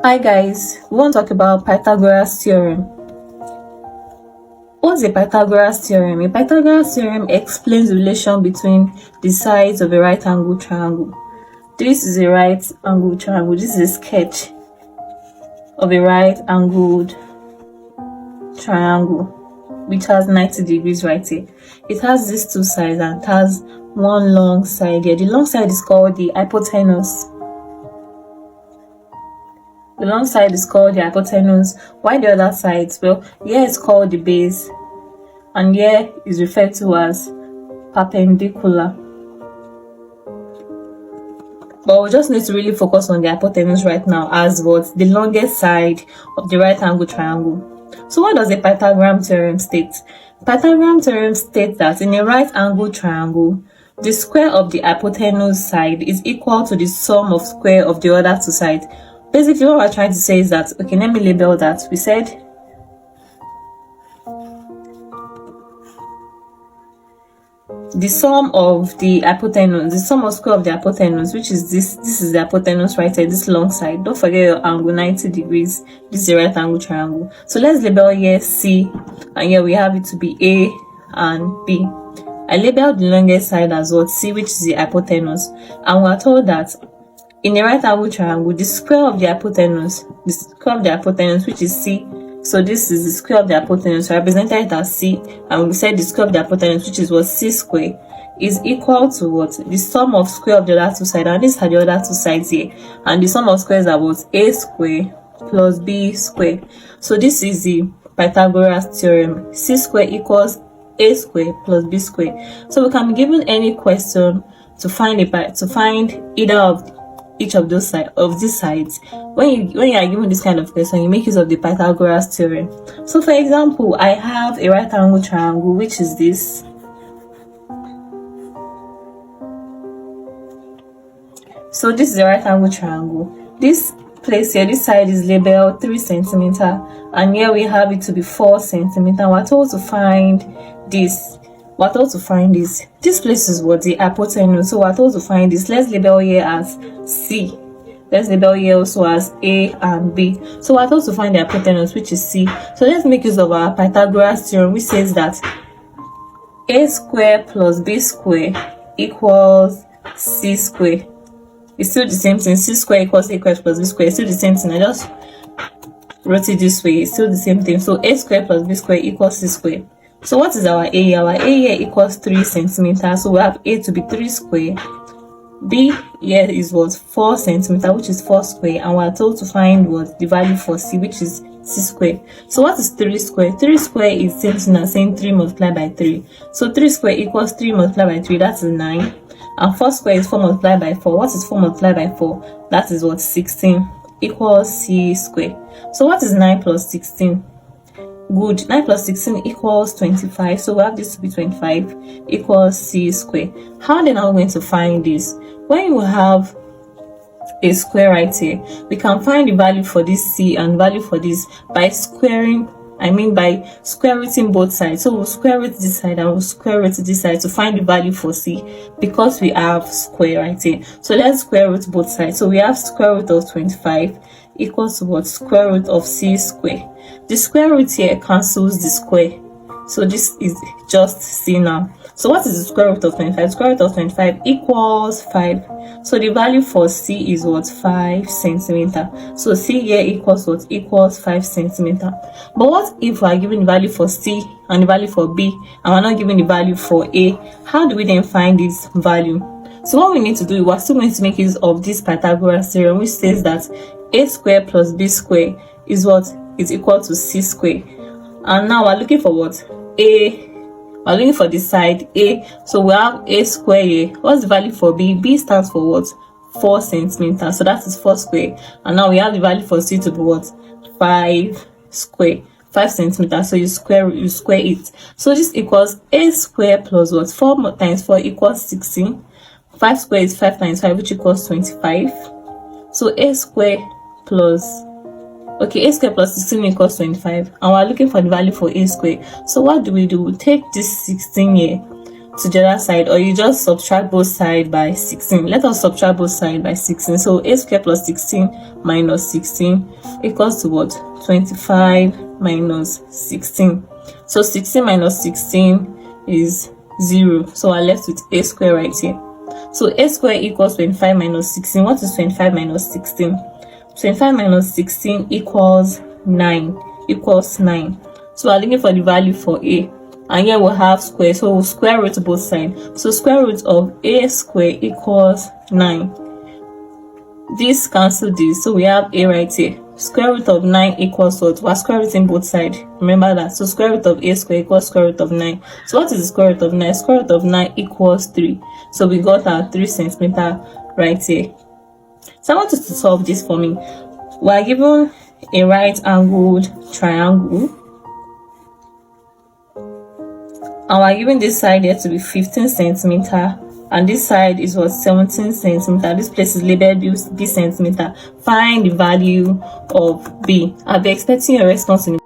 Hi guys, we want to talk about Pythagoras theorem. What's a Pythagoras theorem? A Pythagoras theorem explains the relation between the sides of a right angle triangle. This is a right angle triangle. This is a sketch of a right angled triangle which has 90 degrees right here. It has these two sides and it has one long side here. The long side is called the hypotenuse. The long side is called the hypotenuse. Why the other sides? Well, here it's called the base, and here is referred to as perpendicular. But we just need to really focus on the hypotenuse right now as what the longest side of the right angle triangle. So what does the Pythagorean theorem state? Pythagorean theorem states that in a right angle triangle, the square of the hypotenuse side is equal to the sum of square of the other two sides. Basically, what we're trying to say is that, okay, let me label that. We said the sum of the hypotenuse, the sum of square of the hypotenuse, which is this is the hypotenuse right here, this long side. Don't forget your angle, 90 degrees. This is a right angle triangle. So let's label here C, and here we have it to be A and B. I labeled the longest side as what? C, which is the hypotenuse. And we're told that in a right angle triangle, the square of the hypotenuse, which is C, so this is the square of the hypotenuse, so I represented it as C, and we said the square of the hypotenuse, which is what? C square, is equal to what? The sum of square of the other two sides, and these are the other two sides here, and the sum of squares are what? A square plus B square. So this is the Pythagoras theorem. C square equals A square plus B square. So we can be given any question to find either of each of those these sides. When you are given this kind of question, you make use of the Pythagoras theorem. So for example, I have a right angle triangle, which is this. So this is a right angle triangle. This place here, this side is labeled 3 cm, and here we have it to be 4 cm. We're told to find this. This place is what? The hypotenuse. So we're told to find this. Let's label here as C. Let's label here also as A and B. So we're told to find the hypotenuse, which is C. So let's make use of our Pythagoras theorem, which says that A square plus B square equals C square. It's still the same thing. C square equals A square plus B square. It's still the same thing. I just wrote it this way. It's still the same thing. So A square plus B square equals C square. So what is our A? Our A here equals 3 cm. So we have A to be 3 square. B here is what? 4 cm, which is 4 square. And we are told to find what? The value for C, which is C square. So what is 3 square? 3 square is same thing as saying 3 multiplied by 3. So 3 square equals 3 multiplied by 3. That is 9. And 4 square is 4 multiplied by 4. What is 4 multiplied by 4? That is what? 16 equals C square. So what is 9 plus 16? Good. 9 plus 16 equals 25. So we have this to be 25 equals C square. How then are we going to find this? When you have a square right here, we can find the value for this C and value for this by by square rooting both sides. So we'll square root this side and we'll square root this side to find the value for C, because we have square right here. So let's square root both sides. So we have square root of 25 equals to what? Square root of C square. The square root here cancels the square, so this is just C now. So what is the square root of 25? Square root of 25 equals 5. So the value for C is what? 5 cm. So C here equals what? Equals 5 cm. But what if we are given the value for C and the value for B, and we're not given the value for A? How do we then find this value? So what we need to do, we're still going to make use of this Pythagoras theorem, which says that A square plus B square is what? Is equal to C square. And now we're looking for what? We're looking for the side A. So we have A square here. What's the value for B? B stands for what? 4 cm. So that is 4 square. And now we have the value for C to be what? 5 square. 5 cm. So you square it. So this equals A square plus what? 4 times 4 equals 16. 5 square is 5 times 5, which equals 25. So A square plus A square plus 16 equals 25, and we're looking for the value for A square. So what do? We take this 16 here to the other side, or you just subtract both sides by 16. Let us subtract both sides by 16. So a squared plus 16 minus 16 equals to what? 25 minus 16. So 16 minus 16 is 0. So we're left with a squared right here. So a squared equals 25 minus 16. What is 25 minus 16? 25 minus 16 equals 9. Equals 9. So we're looking for the value for a. And here we'll have square, so we'll square root both sides. So square root of a square equals 9. This cancel this, so we have a right here. Square root of 9 equals what? We're square rooting both sides. Remember that. So square root of a square equals square root of 9. So what is the square root of 9? Square root of 9 equals 3. So we got our 3 centimeter right here. So I want you to solve this for me. We are given a right angled triangle. And we're given this side here to be 15 centimeter, and this side is what? 17 centimeter. This place is labeled B centimeter. Find the value of B. I'll be expecting your response in